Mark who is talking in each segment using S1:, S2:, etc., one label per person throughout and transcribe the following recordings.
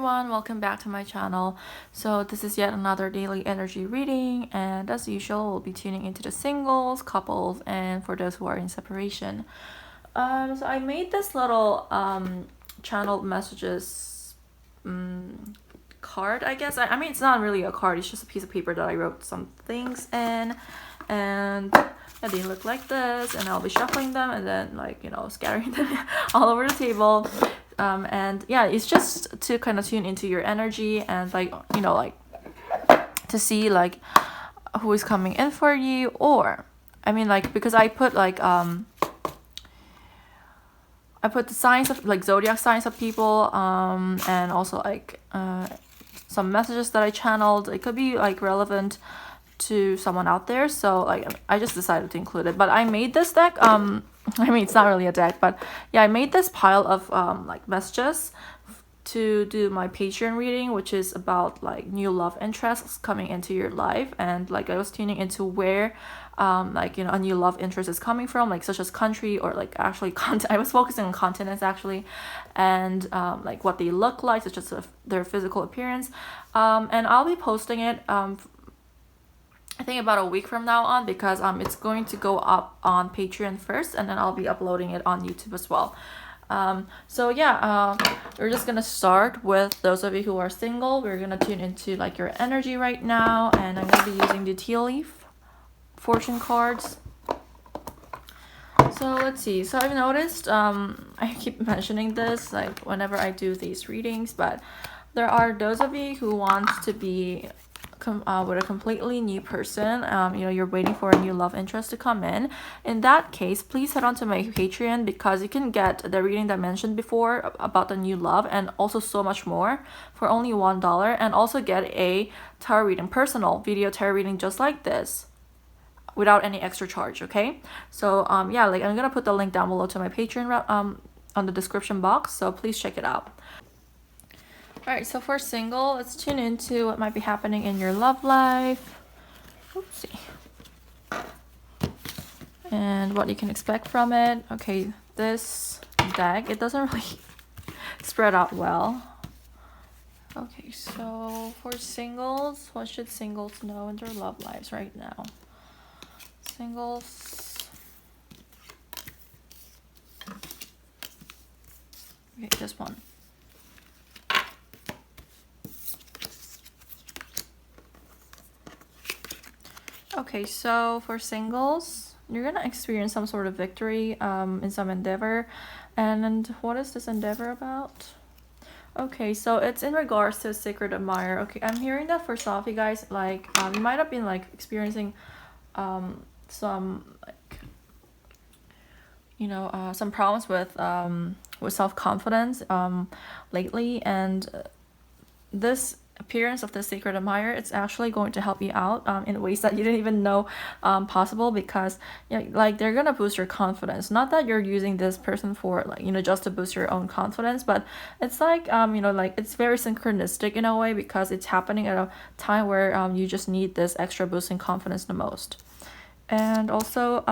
S1: Everyone, welcome back to my channel. So this is yet another daily energy reading, and as usual we'll be tuning into the singles, couples, and for those who are in separation. So I made this little channeled messages card, I guess. I mean, it's not really a card, it's just a piece of paper that I wrote some things in, and they look like this, and I'll be shuffling them and then scattering them all over the table. And yeah, it's just to kind of tune into your energy and to see who is coming in for you, or I mean because I put I put the signs of zodiac signs of people, and also some messages that I channeled. It could be relevant to someone out there, so I just decided to include it. But I made this deck, I mean, it's not really a deck, but yeah, I made this pile of messages to do my Patreon reading, which is about new love interests coming into your life. And I was tuning into where a new love interest is coming from, such as country or actually content. I was focusing on continents actually, and what they look like, such as their physical appearance. And I'll be posting it I think about a week from now on, because it's going to go up on Patreon first, and then I'll be uploading it on YouTube as well. So yeah, we're just gonna start with those of you who are single. We're gonna tune into your energy right now, and I'm gonna be using the tea leaf fortune cards. So let's see. So I've noticed, I keep mentioning this whenever I do these readings, but there are those of you who want to be with a completely new person. You're waiting for a new love interest to come in. In that case, please head on to my Patreon, because you can get the reading that I mentioned before about the new love, and also so much more for only $1, and also get a tarot reading, personal video tarot reading just like this, without any extra charge. Okay, so yeah, I'm gonna put the link down below to my Patreon on the description box, so please check it out. Alright, so for single, let's tune into what might be happening in your love life. Oopsie. And what you can expect from it. Okay, this deck, it doesn't really spread out well. Okay, so for singles, what should singles know in their love lives right now? Singles. Okay, this one. Okay, so for singles, you're gonna experience some sort of victory in some endeavor. And what is this endeavor about? Okay, so it's in regards to a secret admirer. Okay, I'm hearing that for some of you guys, you might have been experiencing some some problems with self-confidence lately, and this appearance of the secret admirer, it's actually going to help you out in ways that you didn't even know possible, because they're gonna boost your confidence. Not that you're using this person for just to boost your own confidence, but it's it's very synchronistic in a way, because it's happening at a time where you just need this extra boost in confidence the most. And also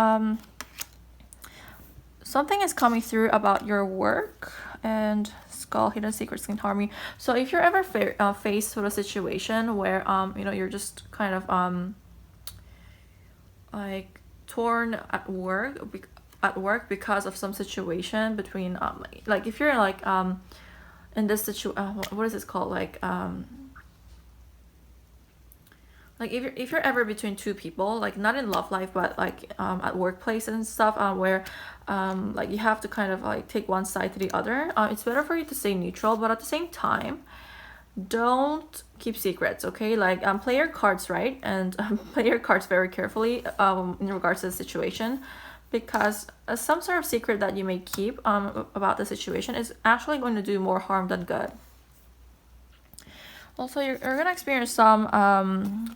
S1: something is coming through about your work, and hidden secrets can harm you. So if you're ever faced with a situation where you're just kind of torn at work because of some situation between if you're in this situation, what is this called, if you're ever between two people, not in love life, but at workplace and stuff, where you have to kind of take one side to the other, it's better for you to stay neutral, but at the same time, don't keep secrets. Okay, play your cards right, and play your cards very carefully in regards to the situation, because some sort of secret that you may keep about the situation is actually going to do more harm than good. Also, you're gonna experience some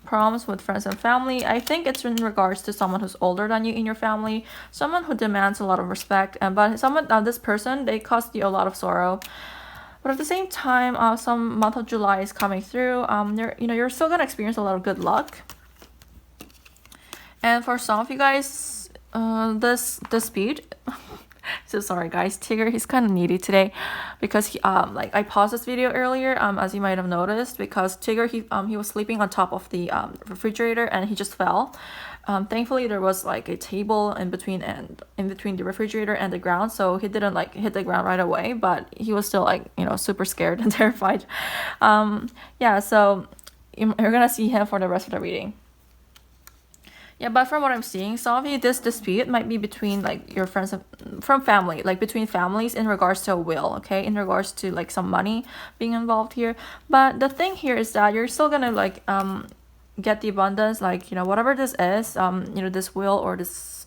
S1: problems with friends and family. I think it's in regards to someone who's older than you in your family, someone who demands a lot of respect, but this person, they caused you a lot of sorrow. But at the same time, some month of July is coming through. You're still gonna experience a lot of good luck. And for some of you guys, this dispute So sorry guys, Tigger, he's kind of needy today because he like I paused this video earlier as you might have noticed, because Tigger, he was sleeping on top of the refrigerator and he just fell. Thankfully there was like a table in between the refrigerator and the ground, so he didn't like hit the ground right away, but he was still like, you know, super scared and terrified. Yeah, so you're gonna see him for the rest of the reading. Yeah, but from what I'm seeing, some of you, this dispute might be between like your friends from family, like between families in regards to a will, okay, in regards to like some money being involved here. But the thing here is that you're still gonna like get the abundance, like, you know, whatever this is, you know, this will or this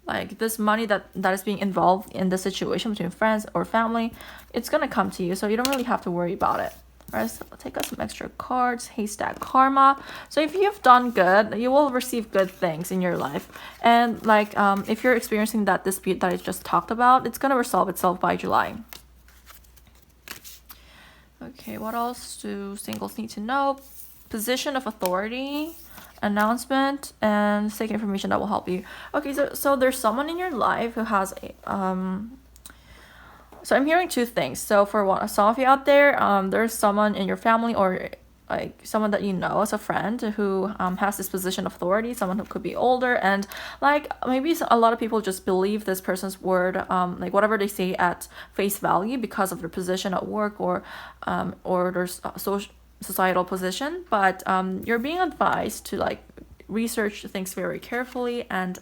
S1: like this money that is being involved in the situation between friends or family, it's gonna come to you, so you don't really have to worry about it. Alright, so take out some extra cards. Haystack Karma. So if you've done good, you will receive good things in your life. And like if you're experiencing that dispute that I just talked about, it's gonna resolve itself by July. Okay, what else do singles need to know? Position of authority, announcement, and seek information that will help you. Okay, so there's someone in your life who has a so I'm hearing two things. So for some of you out there, there's someone in your family or like someone that you know as a friend who has this position of authority, someone who could be older, and like maybe a lot of people just believe this person's word, like whatever they say at face value because of their position at work or their societal position. But you're being advised to like research things very carefully and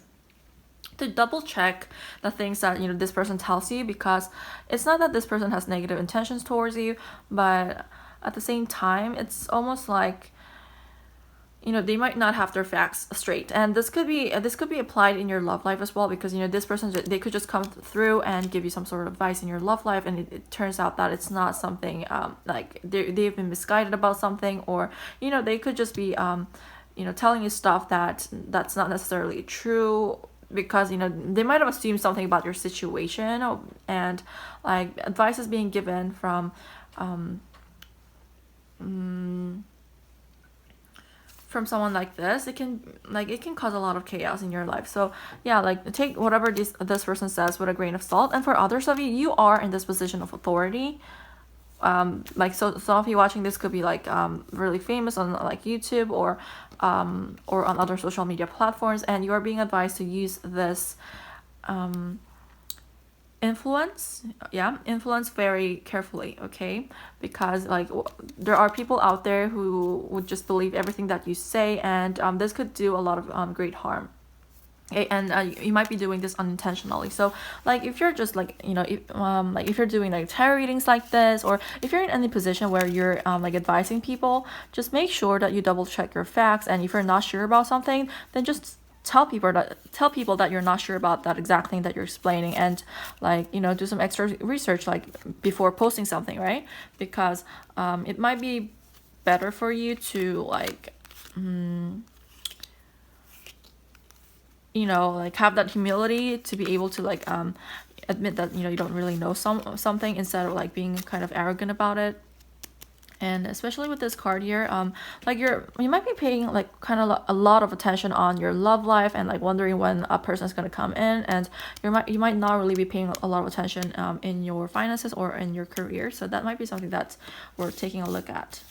S1: to double check the things that, you know, this person tells you, because it's not that this person has negative intentions towards you, but at the same time it's almost like, you know, they might not have their facts straight. And this could be applied in your love life as well, because, you know, this person, they could just come through and give you some sort of advice in your love life, and it turns out that it's not something like they've been misguided about something, or, you know, they could just be you know, telling you stuff that's not necessarily true, because, you know, they might have assumed something about your situation, and like advice is being given from someone like this. It can cause a lot of chaos in your life. So yeah, like take whatever this person says with a grain of salt. And for others of you, you are in this position of authority. Like, so some of you watching this could be like really famous on like YouTube or on other social media platforms, and you are being advised to use this influence very carefully, okay? Because like there are people out there who would just believe everything that you say, and this could do a lot of great harm. Okay, and you might be doing this unintentionally. So like if you're just like, you know, if you're doing like tarot readings like this, or if you're in any position where you're like advising people, just make sure that you double check your facts. And if you're not sure about something, then just tell people that you're not sure about that exact thing that you're explaining, and like, you know, do some extra research like before posting something, right? Because it might be better for you to like you know, like have that humility to be able to like admit that, you know, you don't really know something, instead of like being kind of arrogant about it. And especially with this card here, like you might be paying like kind of a lot of attention on your love life, and like wondering when a person is going to come in, and you might not really be paying a lot of attention in your finances or in your career. So that might be something that's worth taking a look at.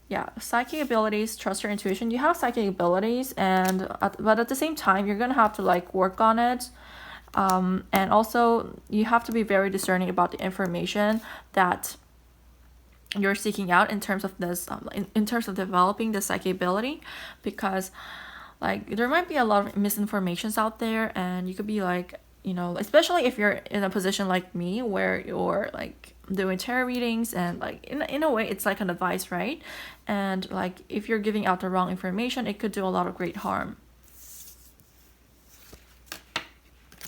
S1: Yeah, psychic abilities, trust your intuition. You have psychic abilities, but at the same time, you're gonna have to like work on it. And also you have to be very discerning about the information that you're seeking out in terms of this, in terms of developing the psychic ability, because like there might be a lot of misinformations out there, and you could be like, you know, especially if you're in a position like me where you're like doing tarot readings, and like in a way it's like an advice, right? And like if you're giving out the wrong information, it could do a lot of great harm.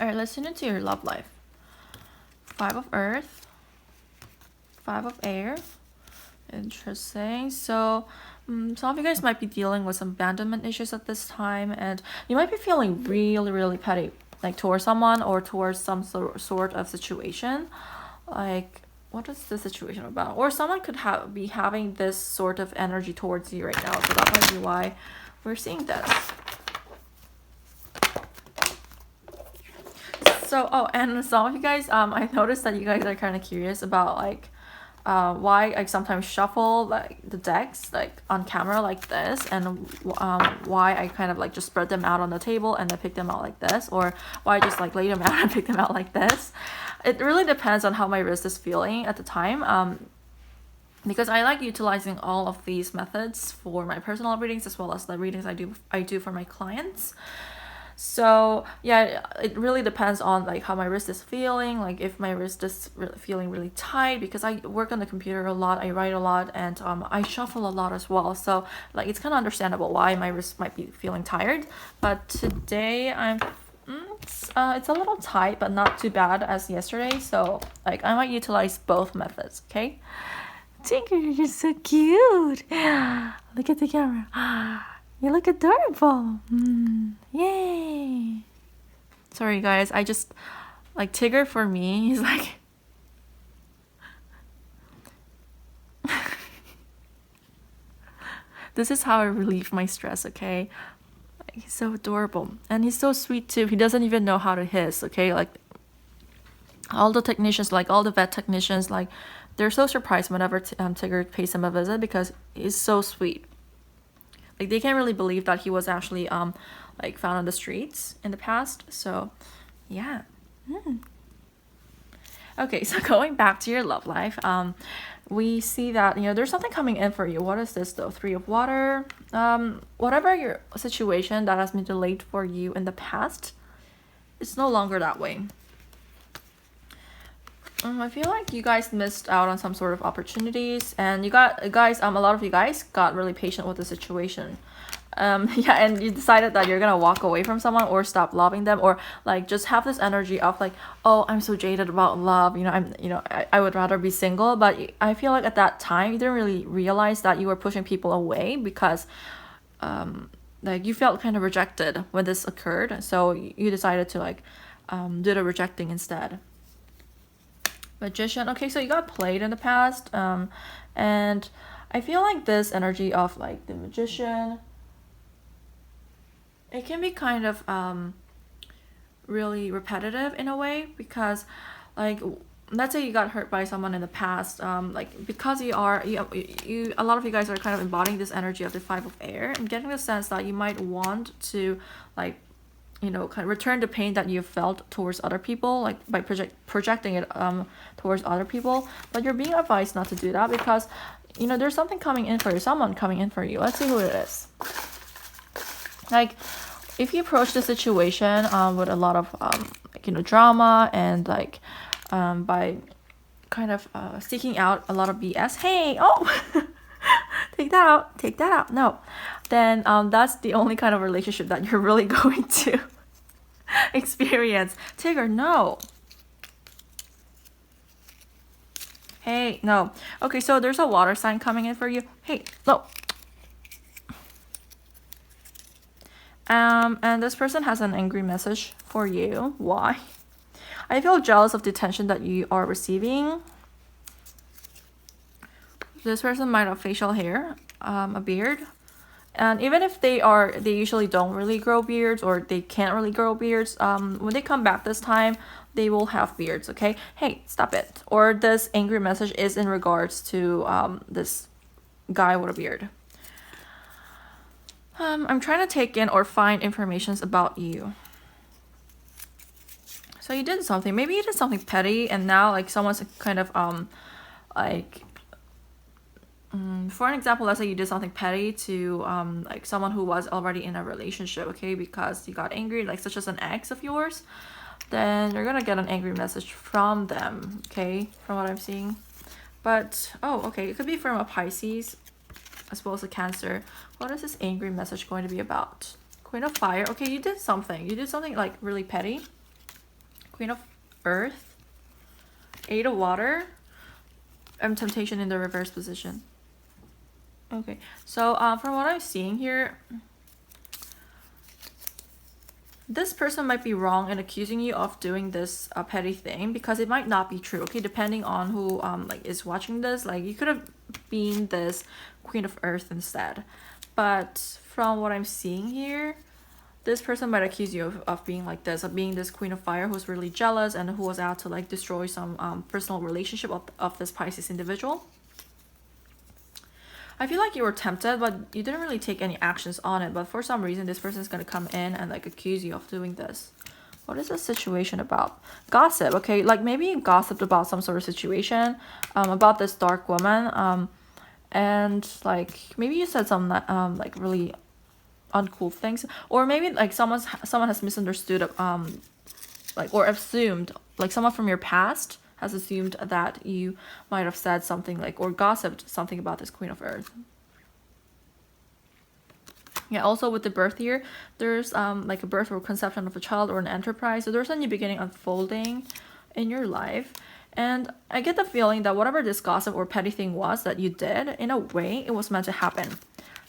S1: All right, let's tune into your love life. 5 of Earth, 5 of Air. Interesting. So some of you guys might be dealing with some abandonment issues at this time, and you might be feeling really, really petty, like towards someone or towards some sort of situation. Like, what is the situation about? Or someone could be having this sort of energy towards you right now, so that might be why we're seeing this. So, oh, and some of you guys, I noticed that you guys are kind of curious about like why I sometimes shuffle like the decks like on camera like this, and why I kind of like just spread them out on the table and then pick them out like this, or why I just like lay them out and pick them out like this. It really depends on how my wrist is feeling at the time. Because I like utilizing all of these methods for my personal readings as well as the readings I do for my clients. So yeah, it really depends on like how my wrist is feeling, like if my wrist is feeling really tight, because I work on the computer a lot, I write a lot, and I shuffle a lot as well, so like it's kind of understandable why my wrist might be feeling tired. But today it's a little tight, but not too bad as yesterday, so like I might utilize both methods. Okay, Tinker, you're so cute. Look at the camera. You look adorable. Yay. Sorry guys, I just like Tigger for me, he's like this is how I relieve my stress, okay? He's so adorable. And he's so sweet too. He doesn't even know how to hiss, okay? Like all the technicians, like all the vet technicians, like they're so surprised whenever Tigger pays him a visit because he's so sweet. Like they can't really believe that he was actually like found on the streets in the past. So yeah. Okay, so going back to your love life, we see that, you know, there's something coming in for you. What is this though? Three of Water. Whatever your situation that has been delayed for you in the past, it's no longer that way. I feel like you guys missed out on some sort of opportunities, and you got a lot of you guys got really patient with the situation. Yeah, and you decided that you're gonna walk away from someone or stop loving them, or like just have this energy of like, oh, I'm so jaded about love, you know, I would rather be single. But I feel like at that time you didn't really realize that you were pushing people away because like you felt kind of rejected when this occurred, so you decided to like do the rejecting instead. Magician. Okay, so you got played in the past, and I feel like this energy of like the Magician, it can be kind of really repetitive in a way, because like let's say you got hurt by someone in the past, like because you a lot of you guys are kind of embodying this energy of the Five of Air and getting the sense that you might want to like, you know, kind of return the pain that you felt towards other people, like by projecting it towards other people. But you're being advised not to do that because, you know, there's something coming in for you, someone coming in for you. Let's see who it is. Like if you approach the situation with a lot of like, you know, drama and like by kind of seeking out a lot of BS, hey, oh take that out, no, then that's the only kind of relationship that you're really going to experience. Tigger, no. Hey, no. Okay, so there's a water sign coming in for you. Hey, no. And this person has an angry message for you. Why? I feel jealous of the attention that you are receiving. This person might have facial hair, a beard, and even if they usually don't really grow beards, or they can't really grow beards, when they come back this time, they will have beards. Okay, hey, stop it. Or this angry message is in regards to this guy with a beard. I'm trying to take in or find information about you. So you did something. Maybe you did something petty, and now like someone's kind of like. For an example, let's say you did something petty to like someone who was already in a relationship, okay, because you got angry, like such as an ex of yours, then you're gonna get an angry message from them, okay, from what I'm seeing. But oh, okay, it could be from a Pisces as well as a Cancer. What is this angry message going to be about? Queen of Fire. Okay, you did something like really petty. Queen of Earth, Eight of Water, and Temptation in the reverse position. Okay, so from what I'm seeing here, this person might be wrong in accusing you of doing this petty thing, because it might not be true. Okay, depending on who like is watching this, like you could have been this Queen of Earth instead. But from what I'm seeing here, this person might accuse you of being like this, of being this Queen of Fire who's really jealous and who was out to like destroy some personal relationship of this Pisces individual. I feel like you were tempted, but you didn't really take any actions on it. But for some reason, this person is going to come in and like accuse you of doing this. What is this situation about? Gossip, okay? Like maybe you gossiped about some sort of situation, about this dark woman, and like maybe you said some like really uncool things, or maybe like someone has misunderstood, like, or assumed, like someone from your past has assumed that you might have said something like, or gossiped something about this Queen of Earth. Yeah, also with the birth year, there's like a birth or conception of a child or an enterprise. So there's a new beginning unfolding in your life. And I get the feeling that whatever this gossip or petty thing was that you did, in a way, it was meant to happen.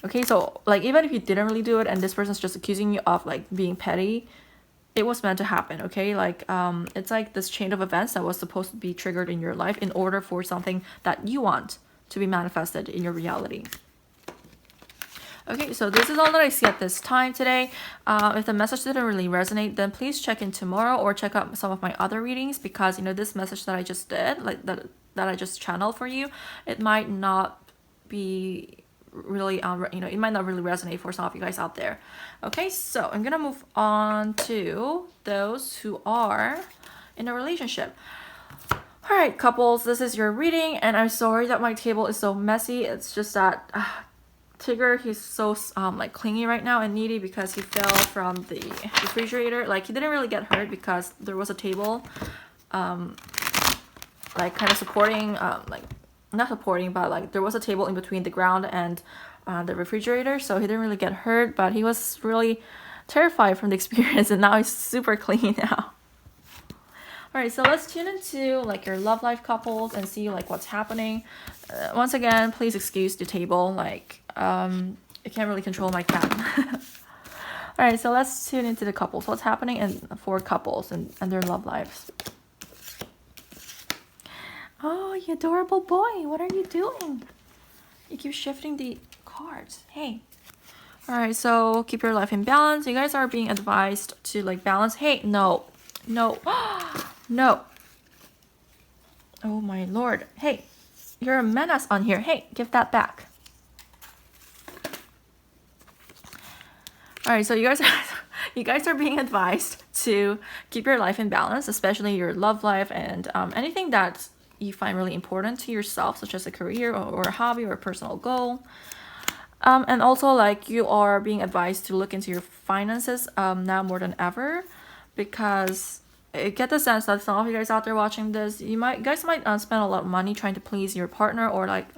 S1: Okay, so like even if you didn't really do it and this person's just accusing you of like being petty, it was meant to happen. Okay, like it's like this chain of events that was supposed to be triggered in your life in order for something that you want to be manifested in your reality. Okay, so this is all that I see at this time today. If the message didn't really resonate, then please check in tomorrow or check out some of my other readings, because you know this message that I just did, like that I just channeled for you, it might not be really you know, it might not really resonate for some of you guys out there. Okay, so I'm gonna move on to those who are in a relationship. All right, couples, this is your reading, and I'm sorry that my table is so messy. It's just that Tigger, he's so like clingy right now and needy because he fell from the refrigerator. Like he didn't really get hurt because there was a table like kind of supporting, like not supporting, but like there was a table in between the ground and the refrigerator, so he didn't really get hurt, but he was really terrified from the experience, and now he's super clean now. All right, so let's tune into like your love life, couples, and see like what's happening. Once again, please excuse the table, like I can't really control my cat. All right, so let's tune into the couples. What's happening for couples and their love lives? Oh, you adorable boy, what are you doing? You keep shifting the cards. Hey. All right, so keep your life in balance. You guys are being advised to like balance. Hey, no. No. No. Oh my lord. Hey, you're a menace on here. Hey, give that back. All right, so you guys are being advised to keep your life in balance, especially your love life and anything that you find really important to yourself, such as a career or a hobby or a personal goal. And also like you are being advised to look into your finances now more than ever, because I get the sense that some of you guys out there watching this, you guys might spend a lot of money trying to please your partner, or like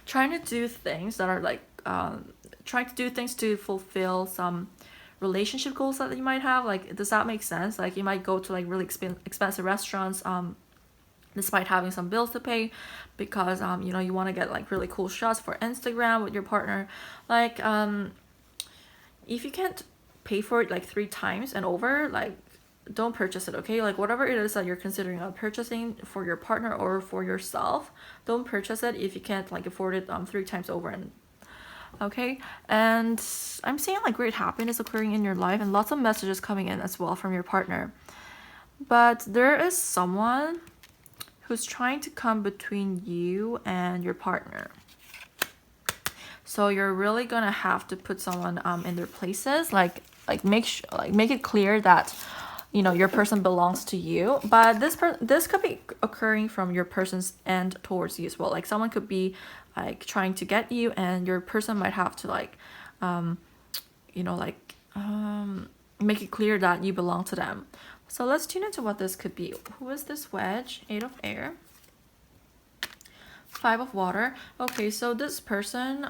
S1: trying to do things that are like trying to do things to fulfill some relationship goals that you might have. Like, does that make sense? Like you might go to like really expensive restaurants despite having some bills to pay, because you know, you want to get like really cool shots for Instagram with your partner. Like if you can't pay for it like 3 times and over, like don't purchase it. Okay, like whatever it is that you're considering purchasing for your partner or for yourself, don't purchase it if you can't like afford it 3 times over. And okay, and I'm seeing like great happiness occurring in your life and lots of messages coming in as well from your partner. But there is someone who's trying to come between you and your partner. So you're really gonna have to put someone in their places, like make it clear that you know your person belongs to you. But this could be occurring from your person's end towards you as well. Like someone could be like trying to get you, and your person might have to like you know, like make it clear that you belong to them. So let's tune into what this could be. Who is this wedge? 8 of air, 5 of water. Okay, so this person,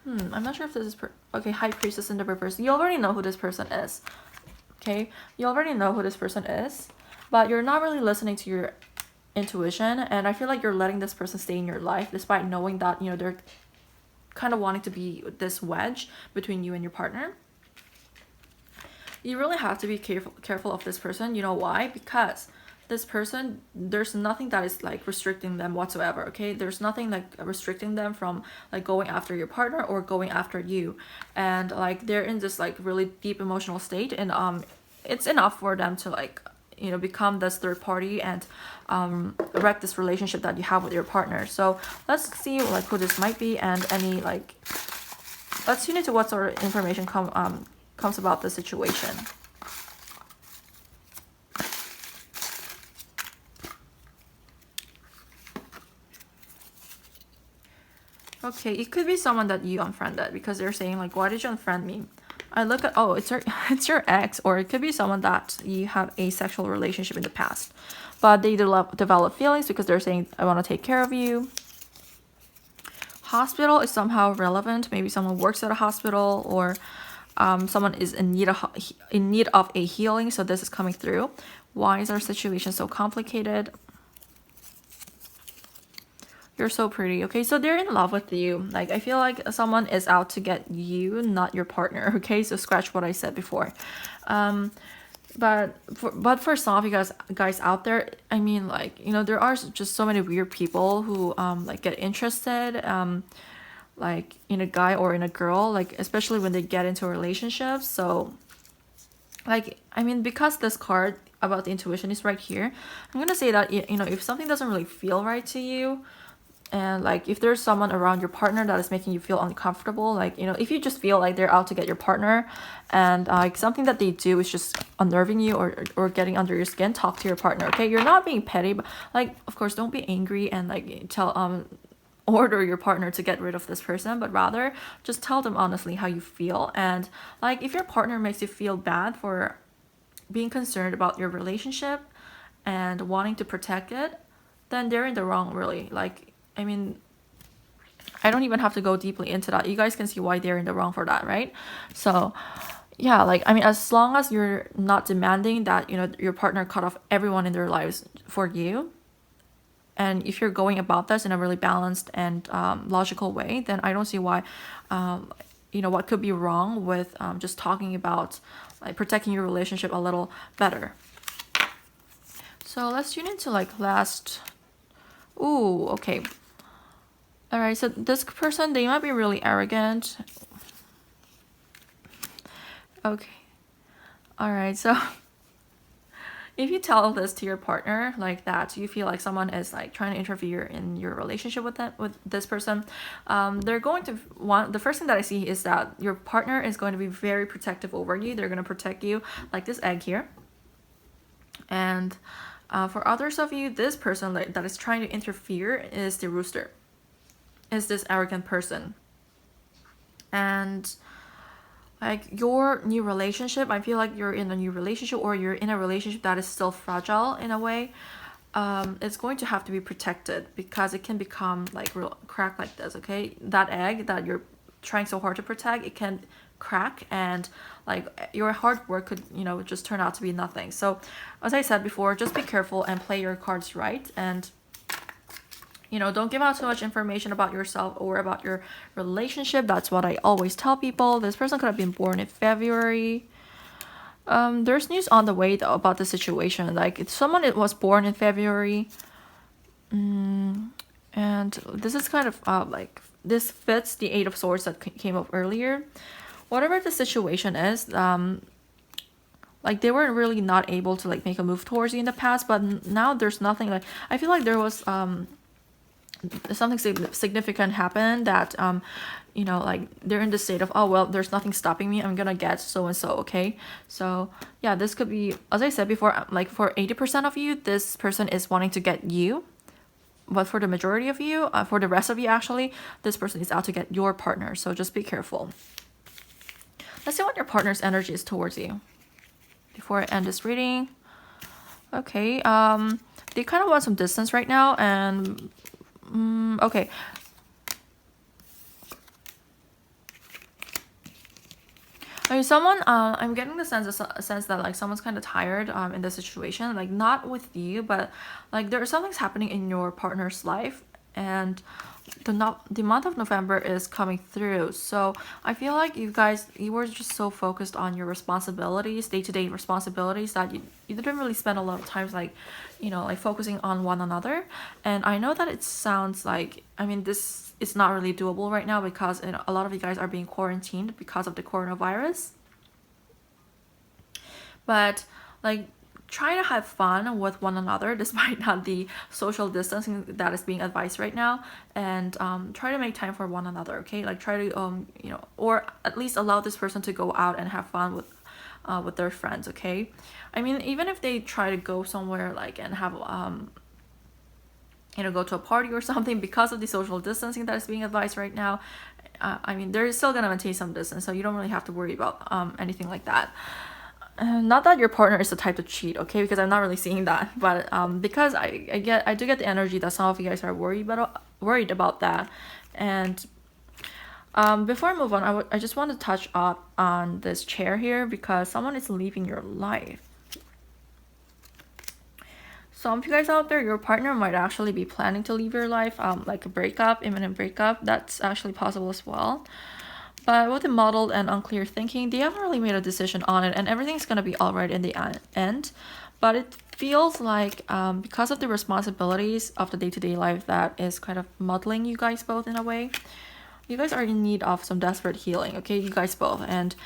S1: I'm not sure if this is okay, high priestess in the reverse. You already know who this person is. Okay, you already know who this person is, but you're not really listening to your intuition, and I feel like you're letting this person stay in your life despite knowing that, you know, they're kind of wanting to be this wedge between you and your partner. You really have to be careful of this person. You know why? Because this person, there's nothing that is like restricting them whatsoever, okay? There's nothing like restricting them from like going after your partner or going after you. And like they're in this like really deep emotional state, and it's enough for them to like, you know, become this third party and wreck this relationship that you have with your partner. So let's see like who this might be, and any like, let's tune into what sort of information comes about the situation. Okay, it could be someone that you unfriended, because they're saying like, why did you unfriend me? I look at, oh, it's your ex, or it could be someone that you have a sexual relationship in the past, but they develop feelings because they're saying, I want to take care of you. Hospital is somehow relevant. Maybe someone works at a hospital, or someone is in need of a healing. So this is coming through. Why is our situation so complicated? You're so pretty. Okay, so they're in love with you. Like, I feel like someone is out to get you, not your partner. Okay, so scratch what I said before. But for some of you guys out there, I mean, like, you know, there are just so many weird people who like get interested like in a guy or in a girl, like especially when they get into relationships. So like, I mean, because this card about the intuition is right here, I'm gonna say that, you know, if something doesn't really feel right to you, and like if there's someone around your partner that is making you feel uncomfortable, like, you know, if you just feel like they're out to get your partner, and like something that they do is just unnerving you or getting under your skin, talk to your partner. Okay, you're not being petty, but like, of course, don't be angry and like order your partner to get rid of this person, but rather just tell them honestly how you feel. And like, if your partner makes you feel bad for being concerned about your relationship and wanting to protect it, then they're in the wrong, really. Like, I mean, I don't even have to go deeply into that. You guys can see why they're in the wrong for that, right? So yeah, like, I mean, as long as you're not demanding that, you know, your partner cut off everyone in their lives for you, and if you're going about this in a really balanced and logical way, then I don't see why, you know, what could be wrong with just talking about like protecting your relationship a little better. So let's tune into like last. Ooh, okay. All right, so this person, they might be really arrogant. Okay. All right, so if you tell this to your partner like that, you feel like someone is like trying to interfere in your relationship with this person, they're going to want, the first thing that I see is that your partner is going to be very protective over you. They're going to protect you like this egg here. And for others of you, this person that is trying to interfere is the rooster, is this arrogant person. And like your new relationship, I feel like you're in a new relationship, or you're in a relationship that is still fragile in a way. It's going to have to be protected, because it can become like real crack like this. Okay, that egg that you're trying so hard to protect, it can crack, and like your hard work could, you know, just turn out to be nothing. So as I said before, just be careful and play your cards right, and you know, don't give out too much information about yourself or about your relationship. That's what I always tell people. This person could have been born in February. There's news on the way though about the situation. Like, if someone was born in February, and this is kind of like, this fits the Eight of Swords that came up earlier. Whatever the situation is, like they were really not able to like make a move towards you in the past, but now there's nothing. Like, I feel like there was something significant happened that you know, like they're in the state of, oh well, there's nothing stopping me, I'm gonna get so and so. Okay, so yeah, this could be, as I said before, like for 80% of you, this person is wanting to get you, but for the majority of you, for the rest of you actually, this person is out to get your partner. So just be careful. Let's see what your partner's energy is towards you before I end this reading. Okay, they kind of want some distance right now, and okay. Okay, someone, I'm getting the sense that like someone's kind of tired in this situation, like not with you, but like there are some things happening in your partner's life, and the month of November is coming through. So I feel like you were just so focused on your responsibilities, day-to-day responsibilities, that you didn't really spend a lot of time like, like focusing on one another. And I know that it sounds like, I mean, this is not really doable right now because a lot of you guys are being quarantined because of the coronavirus. But like, try to have fun with one another despite not the social distancing that is being advised right now, and try to make time for one another. Okay, like try to or at least allow this person to go out and have fun with their friends. Okay, I mean, even if they try to go somewhere like and have go to a party or something, because of the social distancing that is being advised right now, I mean, they're still gonna maintain some distance, so you don't really have to worry about anything like that. Not that your partner is the type to cheat, okay? Because I'm not really seeing that, but because I do get the energy that some of you guys are worried about that. And before I move on, I just want to touch up on this chair here, because someone is leaving your life. Some of you guys out there, your partner might actually be planning to leave your life, like a breakup, imminent breakup. That's actually possible as well. But with the muddled and unclear thinking, they haven't really made a decision on it, and everything's gonna be alright in the end. But it feels like because of the responsibilities of the day-to-day life that is kind of muddling you guys both in a way, you guys are in need of some desperate healing, okay? You guys both. And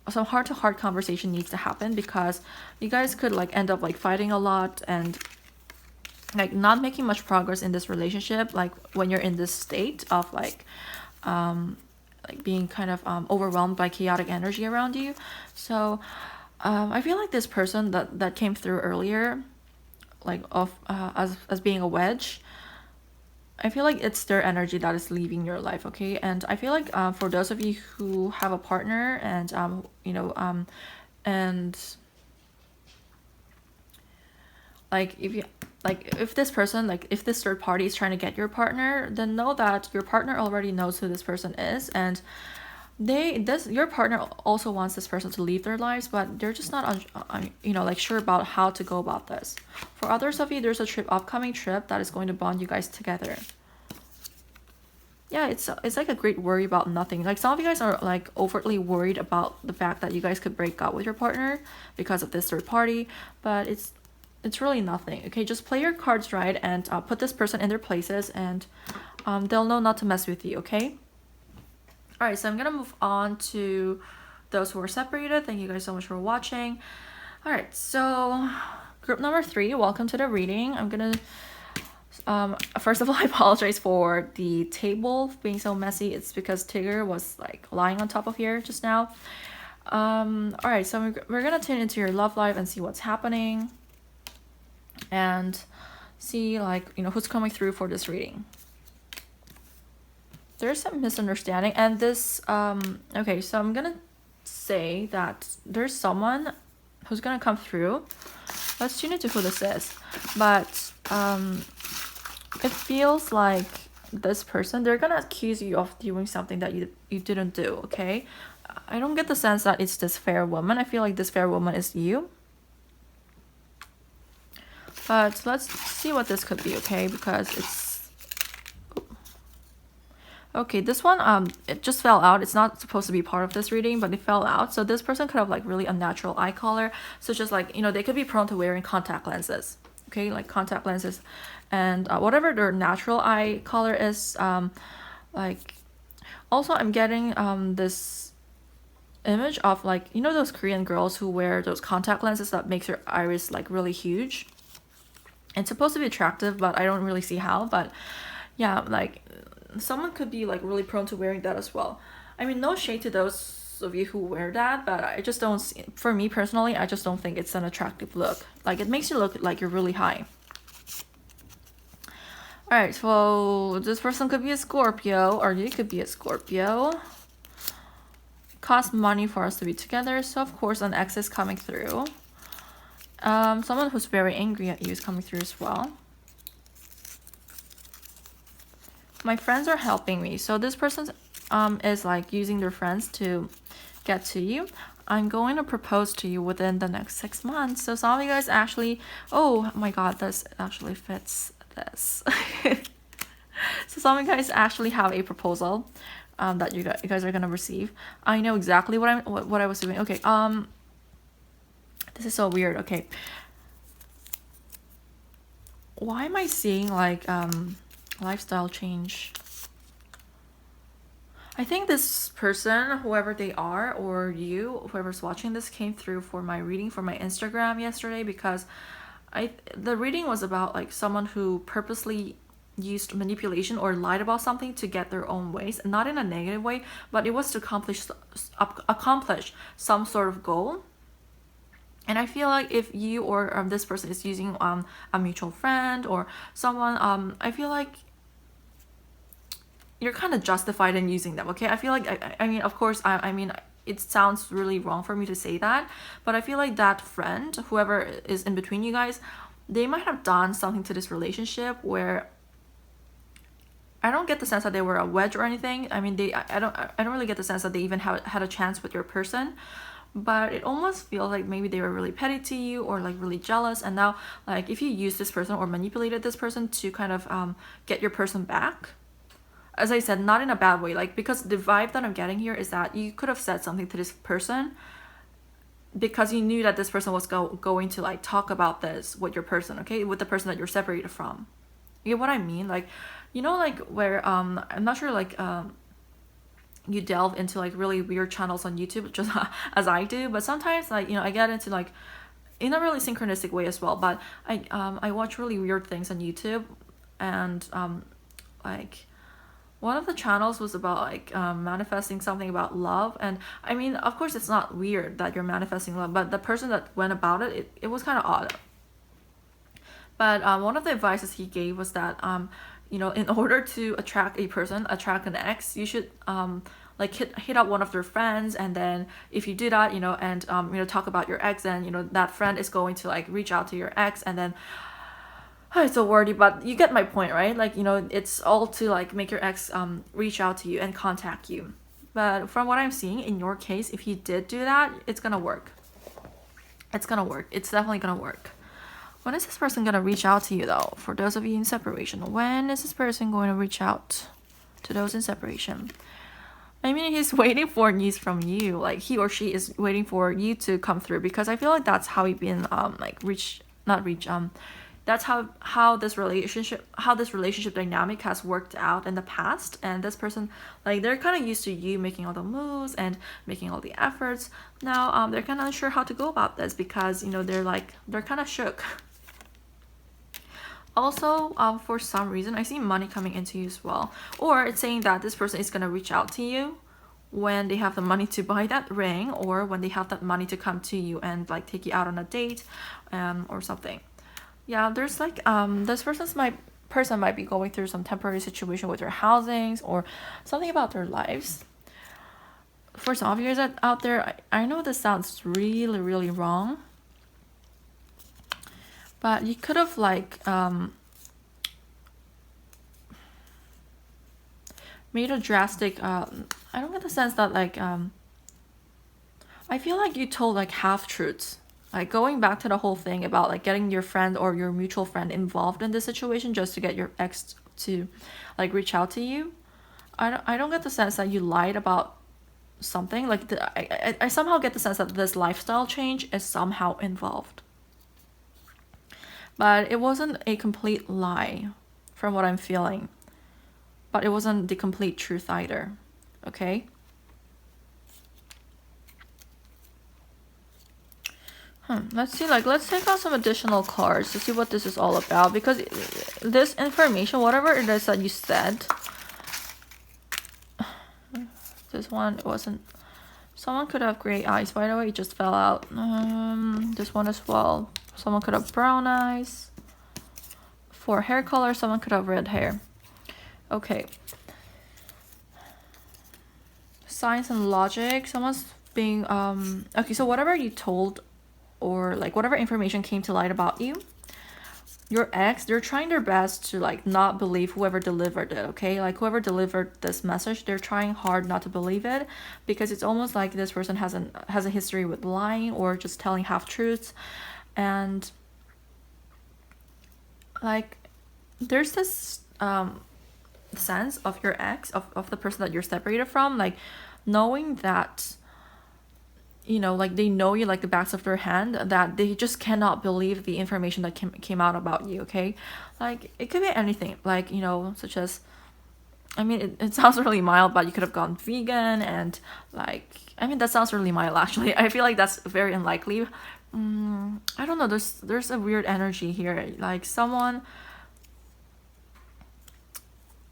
S1: some heart-to-heart conversation needs to happen, because you guys could like end up like fighting a lot and like not making much progress in this relationship, like when you're in this state of like being kind of overwhelmed by chaotic energy around you. So I feel like this person that came through earlier, like as being a wedge, I feel like it's their energy that is leaving your life, okay? And I feel like for those of you who have a partner and and like if this person, like if this third party is trying to get your partner, then know that your partner already knows who this person is, and your partner also wants this person to leave their lives, but they're just not like sure about how to go about this. For others of you, there's a upcoming trip that is going to bond you guys together. Yeah, it's like a great worry about nothing. Like some of you guys are like overtly worried about the fact that you guys could break up with your partner because of this third party, but it's really nothing. Okay, just play your cards right and put this person in their places, and they'll know not to mess with you. Okay. All right, so I'm gonna move on to those who are separated. Thank you guys so much for watching. All right, so group number 3, welcome to the reading. I'm gonna first of all, I apologize for the table being so messy. It's because Tigger was like lying on top of here just now. All right, so we're gonna tune into your love life and see what's happening, and see like who's coming through for this reading. There's some misunderstanding, and this okay, so I'm gonna say that there's someone who's gonna come through. Let's tune into who this is. But it feels like this person, they're gonna accuse you of doing something that you didn't do. Okay, I don't get the sense that it's this fair woman. I feel like this fair woman is you. But let's see what this could be, okay? Because it's... Okay, this one, it just fell out. It's not supposed to be part of this reading, but it fell out. So this person could have like really unnatural eye color. So just like, they could be prone to wearing contact lenses. Okay, like contact lenses. And whatever their natural eye color is, like... Also, I'm getting this image of like, those Korean girls who wear those contact lenses that makes your iris like really huge. It's supposed to be attractive, but I don't really see how. But yeah, like someone could be like really prone to wearing that as well. I mean, no shade to those of you who wear that, but I just don't see, for me personally, I just don't think it's an attractive look. Like it makes you look like you're really high. All right, so this person could be a Scorpio, or you could be a Scorpio. Cost money for us to be together, so of course an ex is coming through. Someone who's very angry at you is coming through as well. My friends are helping me. So this person is like using their friends to get to you. I'm going to propose to you within the next 6 months. So some of you guys actually, oh my god, this actually fits this. So some of you guys actually have a proposal that you guys are gonna receive. I know exactly what I was doing. Okay, this is so weird. Okay, why am I seeing like lifestyle change? I think this person, whoever they are, or you, whoever's watching this, came through for my reading for my Instagram yesterday, because the reading was about like someone who purposely used manipulation or lied about something to get their own ways, not in a negative way, but it was to accomplish some sort of goal. And I feel like if you or this person is using a mutual friend or someone, I feel like you're kind of justified in using them. Okay, I feel like I mean, of course, I mean, it sounds really wrong for me to say that, but I feel like that friend, whoever is in between you guys, they might have done something to this relationship where I don't get the sense that they were a wedge or anything. I mean, I don't really get the sense that they even had a chance with your person, but it almost feels like maybe they were really petty to you or like really jealous, and now like if you use this person or manipulated this person to kind of get your person back, as I said, not in a bad way, like, because the vibe that I'm getting here is that you could have said something to this person because you knew that this person was going to like talk about this with your person, okay, with the person that you're separated from. You get what I mean? Like, you know, like where I'm not sure, like you delve into like really weird channels on YouTube, just as I do, but sometimes, like, you know, I get into like in a really synchronistic way as well, but I watch really weird things on YouTube, and like one of the channels was about like manifesting something about love, and I mean, of course it's not weird that you're manifesting love, but the person that went about it was kind of odd. But one of the advices he gave was that you know, in order to attract an ex, you should like hit up one of their friends, and then if you do that, you know, and you know, talk about your ex, and you know, that friend is going to like reach out to your ex, and then it's so wordy, but you get my point, right? Like, you know, it's all to like make your ex reach out to you and contact you. But from what I'm seeing in your case, if you did do that, it's gonna work. It's gonna work. It's definitely gonna work. When is this person gonna reach out to you though? For those of you in separation, when is this person going to reach out to those in separation? I mean, he's waiting for news from you. Like, he or she is waiting for you to come through, because I feel like that's how you've been that's how this relationship dynamic has worked out in the past. And this person, like, they're kind of used to you making all the moves and making all the efforts. Now they're kind of unsure how to go about this, because, you know, they're kind of shook. Also, for some reason, I see money coming into you as well, or it's saying that this person is gonna reach out to you when they have the money to buy that ring, or when they have that money to come to you and like take you out on a date, or something. Yeah, there's like this person might be going through some temporary situation with their housings or something about their lives. For some of you guys out there, I know this sounds really, really wrong, but you could have like made a drastic I don't get the sense that like I feel like you told like half truths. Like, going back to the whole thing about like getting your friend or your mutual friend involved in this situation just to get your ex to like reach out to you. I don't get the sense that you lied about something. Like, I somehow get the sense that this lifestyle change is somehow involved. But it wasn't a complete lie from what I'm feeling. But it wasn't the complete truth either. Okay? Let's see, like, let's take out some additional cards to see what this is all about, because this information, whatever it is that you said, this one, it wasn't, someone could have gray eyes, by the way, it just fell out. This one as well, someone could have brown eyes. For hair color, someone could have red hair. Okay. Science and logic, someone's being okay, so whatever you told, or like whatever information came to light about you, your ex, they're trying their best to like not believe whoever delivered it. Okay, like whoever delivered this message, they're trying hard not to believe it, because it's almost like this person has a history with lying or just telling half truths. And like there's this sense of your ex, of the person that you're separated from, like knowing that, you know, like they know you like the backs of their hand, that they just cannot believe the information that came out about you, okay? Like it could be anything, like, you know, such as, I mean, it sounds really mild, but you could have gone vegan, and like, I mean, that sounds really mild actually. I feel like that's very unlikely. I don't know, there's a weird energy here, like someone,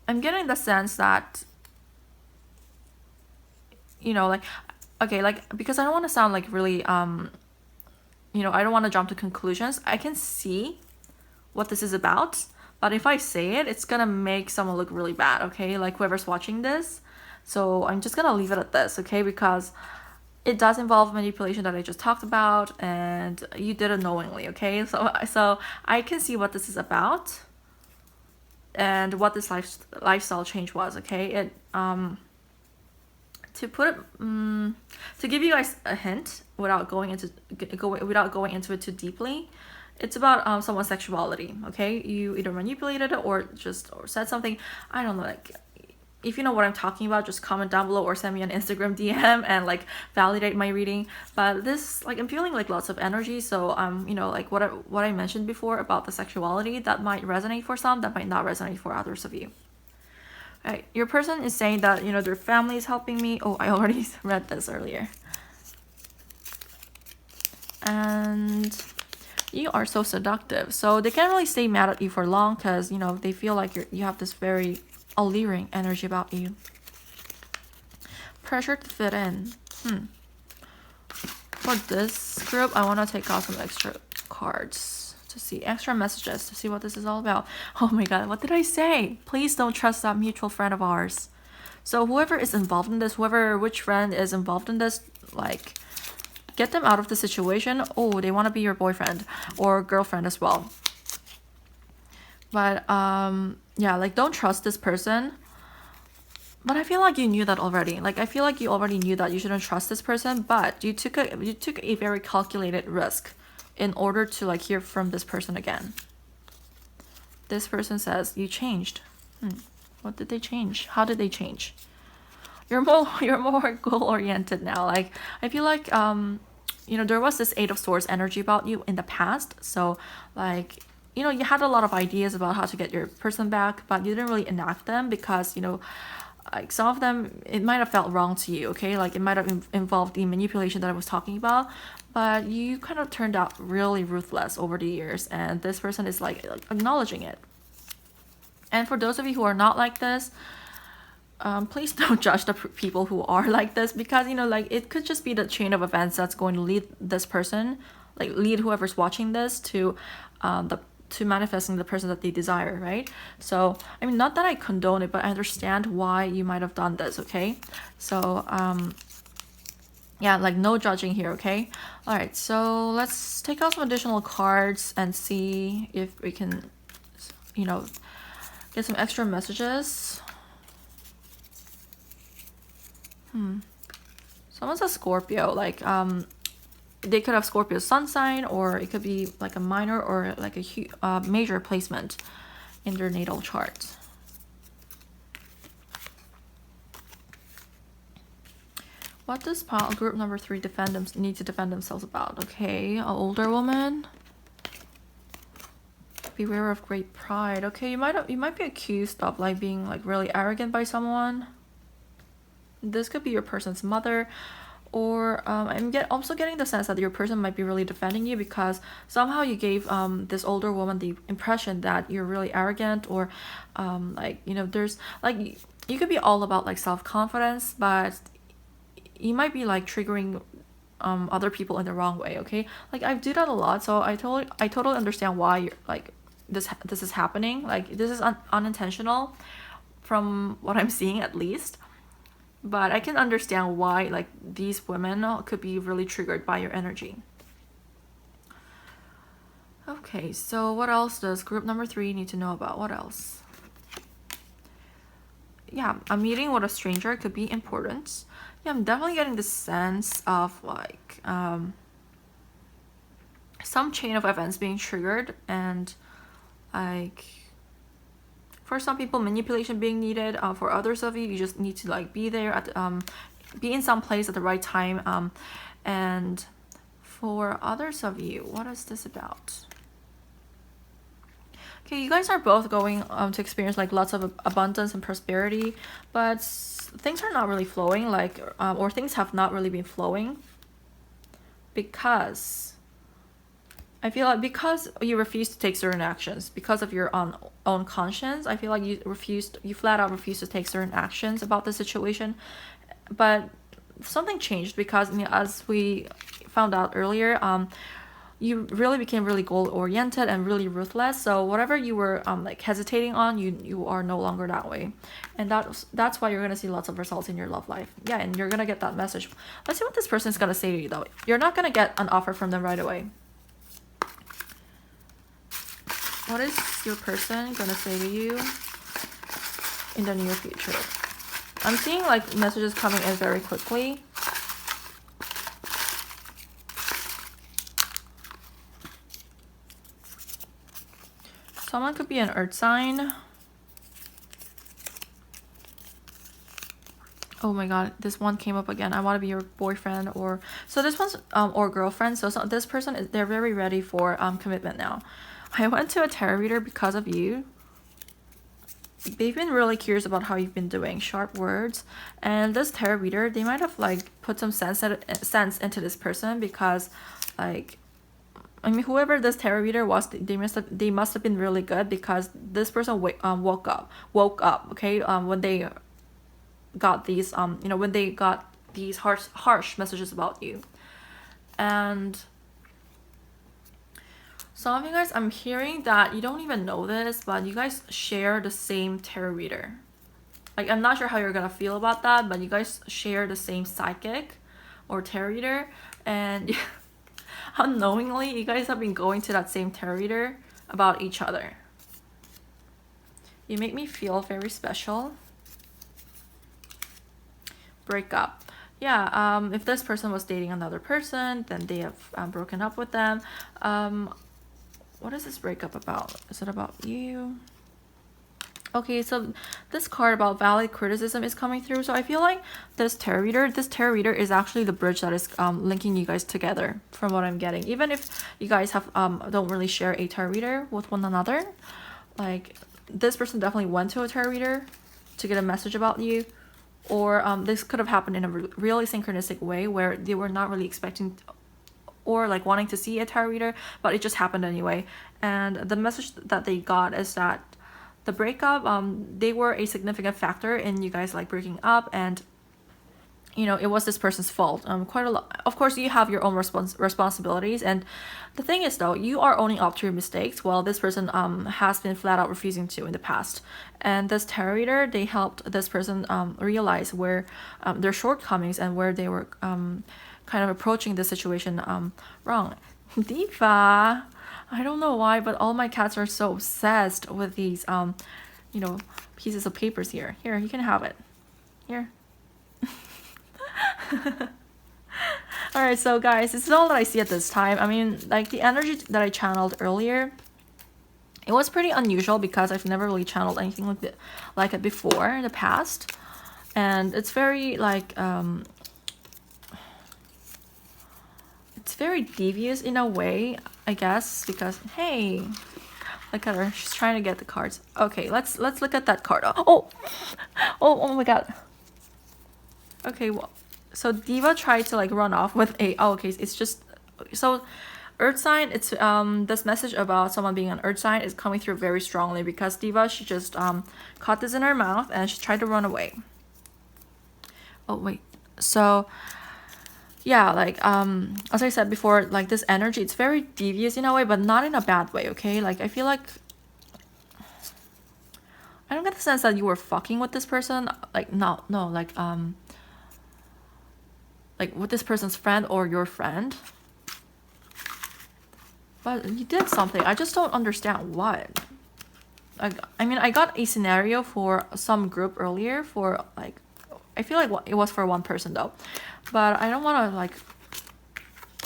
S1: I'm getting the sense that, you know, like, okay, like, because I don't want to sound like really, you know, I don't want to jump to conclusions. I can see what this is about, but if I say it, it's gonna make someone look really bad, okay? Like whoever's watching this. So I'm just gonna leave it at this, okay? Because it does involve manipulation that I just talked about, and you did it knowingly, okay? So I can see what this is about and what this lifestyle change was, okay? It to put it, to give you guys a hint without going into it too deeply, it's about someone's sexuality, okay? You either manipulated it or said something, I don't know, like, if you know what I'm talking about, just comment down below or send me an Instagram DM and like validate my reading. But this, like, I'm feeling like lots of energy, so you know, like what I mentioned before about the sexuality, that might resonate for some, that might not resonate for others of you. Right, your person is saying that, you know, their family is helping me. Oh, I already read this earlier. And you are so seductive. So they can't really stay mad at you for long because, you know, they feel like you have this very alluring energy about you. Pressure to fit in. For this group, I want to take out some extra cards to see extra messages to see what this is all about. Oh my god, what did I say? Please don't trust that mutual friend of ours. So whoever is involved in this, which friend is involved in this, like, get them out of the situation. Oh, they want to be your boyfriend or girlfriend as well. But yeah, like, don't trust this person. But I feel like you knew that already. Like, I feel like you already knew that you shouldn't trust this person, but you took a very calculated risk in order to, like, hear from this person again. This person says you changed. What did they change? How did they change? You're more goal-oriented now. Like, I feel like you know, there was this Eight of Swords energy about you in the past. So, like, you know, you had a lot of ideas about how to get your person back, but you didn't really enact them because, you know, like, some of them, it might have felt wrong to you, okay? Like, it might have involved the manipulation that I was talking about, but you kind of turned out really ruthless over the years, and this person is like acknowledging it. And for those of you who are not like this, please don't judge the people who are like this, because, you know, like, it could just be the chain of events that's going to lead this person, like lead whoever's watching this to manifesting the person that they desire, right? So, I mean, not that I condone it, but I understand why you might have done this, okay? So, yeah, like, no judging here, okay? All right, so let's take out some additional cards and see if we can, you know, get some extra messages. Someone's a Scorpio, like, they could have Scorpio sun sign, or it could be like a minor or like a major placement in their natal chart. What does group number 3 need to defend themselves about? Okay, an older woman. Beware of great pride. Okay, you might be accused of, like, being, like, really arrogant by someone. This could be your person's mother. Or I'm also getting the sense that your person might be really defending you because somehow you gave this older woman the impression that you're really arrogant, or like, you know, there's, like, you could be all about, like, self-confidence, but you might be, like, triggering other people in the wrong way, okay? Like, I do that a lot, so I totally understand why you're, like, this is happening. Like, this is unintentional from what I'm seeing, at least. But I can understand why, like, these women could be really triggered by your energy. Okay, so what else does group number 3 need to know about? What else? Yeah, a meeting with a stranger could be important. Yeah, I'm definitely getting the sense of, like, some chain of events being triggered, and, like, For some people, manipulation being needed. For others of you, you just need to like be there at be in some place at the right time. And for others of you, what is this about? Okay, you guys are both going to experience like lots of abundance and prosperity, but things are not really flowing, like or things have not really been flowing, because I feel like because you refuse to take certain actions because of your own conscience. I feel like you flat out refuse to take certain actions about the situation. But something changed because, I mean, as we found out earlier, you really became really goal oriented and really ruthless. So whatever you were like hesitating on, you are no longer that way, and that's why you're gonna see lots of results in your love life. Yeah, and you're gonna get that message. Let's see what this person is gonna say to you though. You're not gonna get an offer from them right away. What is your person gonna say to you in the near future? I'm seeing like messages coming in very quickly. Someone could be an earth sign. Oh my god, this one came up again. I want to be your boyfriend, or so this one's or girlfriend. So this person is, they're very ready for commitment now. I went to a tarot reader because of you. They've been really curious about how you've been doing. Sharp words. And this tarot reader, they might have like put some sense into this person, because like, I mean, whoever this tarot reader was, they must have been really good, because this person woke up, okay, when they got these you know, when they got these harsh messages about you. And some of you guys, I'm hearing that you don't even know this, but you guys share the same tarot reader. Like, I'm not sure how you're gonna feel about that, but you guys share the same psychic or tarot reader, and unknowingly, you guys have been going to that same tarot reader about each other. You make me feel very special. Break up. Yeah, if this person was dating another person, then they have broken up with them. What is this breakup about? Is it about you? Okay, so this card about valid criticism is coming through. So I feel like this tarot reader is actually the bridge that is linking you guys together, from what I'm getting. Even if you guys have don't really share a tarot reader with one another, like this person definitely went to a tarot reader to get a message about you, or this could have happened in a really synchronistic way where they were not really expecting or like wanting to see a tarot reader, but it just happened anyway. And the message that they got is that the breakup, they were a significant factor in you guys like breaking up, and you know, it was this person's fault. Quite a lot. Of course, you have your own responsibilities, and the thing is though, you are owning up to your mistakes, while this person has been flat out refusing to in the past. And this tarot reader, they helped this person realize where their shortcomings and where they were kind of approaching the situation wrong. Diva, I don't know why, but all my cats are so obsessed with these you know, pieces of papers here. Here, you can have it. Here. Alright, so guys, this is all that I see at this time. I mean, like the energy that I channeled earlier, it was pretty unusual because I've never really channeled anything like it before in the past. And it's very like it's very devious in a way, I guess, because hey, look at her, she's trying to get the cards. Okay, let's look at that card. Oh my god. Okay, well, so Diva tried to like run off with a okay, it's just so earth sign. It's this message about someone being an earth sign is coming through very strongly, because Diva, she just caught this in her mouth and she tried to run away. Oh wait, so yeah, like as I said before, like this energy, it's very devious in a way, but not in a bad way, okay? Like I feel like I don't get the sense that you were fucking with this person, like no, like with this person's friend or your friend, but you did something. I just don't understand what. Like, I mean, I got a scenario for some group earlier for like, I feel like it was for one person though, but I don't want to like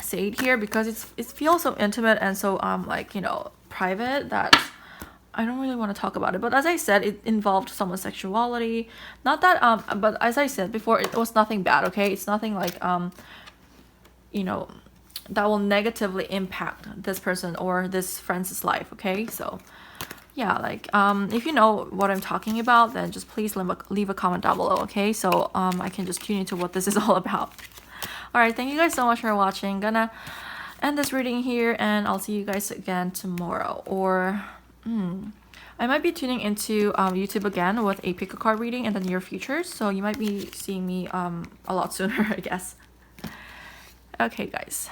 S1: say it here because it feels so intimate and so like, you know, private, that I don't really want to talk about it, but as I said, it involved someone's sexuality. Not that but as I said before, it was nothing bad, okay? It's nothing like you know, that will negatively impact this person or this friend's life, okay? So yeah, like if you know what I'm talking about, then just please leave a comment down below, okay? So I can just tune into what this is all about. All right, thank you guys so much for watching. Gonna end this reading here, and I'll see you guys again tomorrow. Or I might be tuning into YouTube again with a pick a card reading in the near future, so you might be seeing me a lot sooner, I guess. Okay, guys.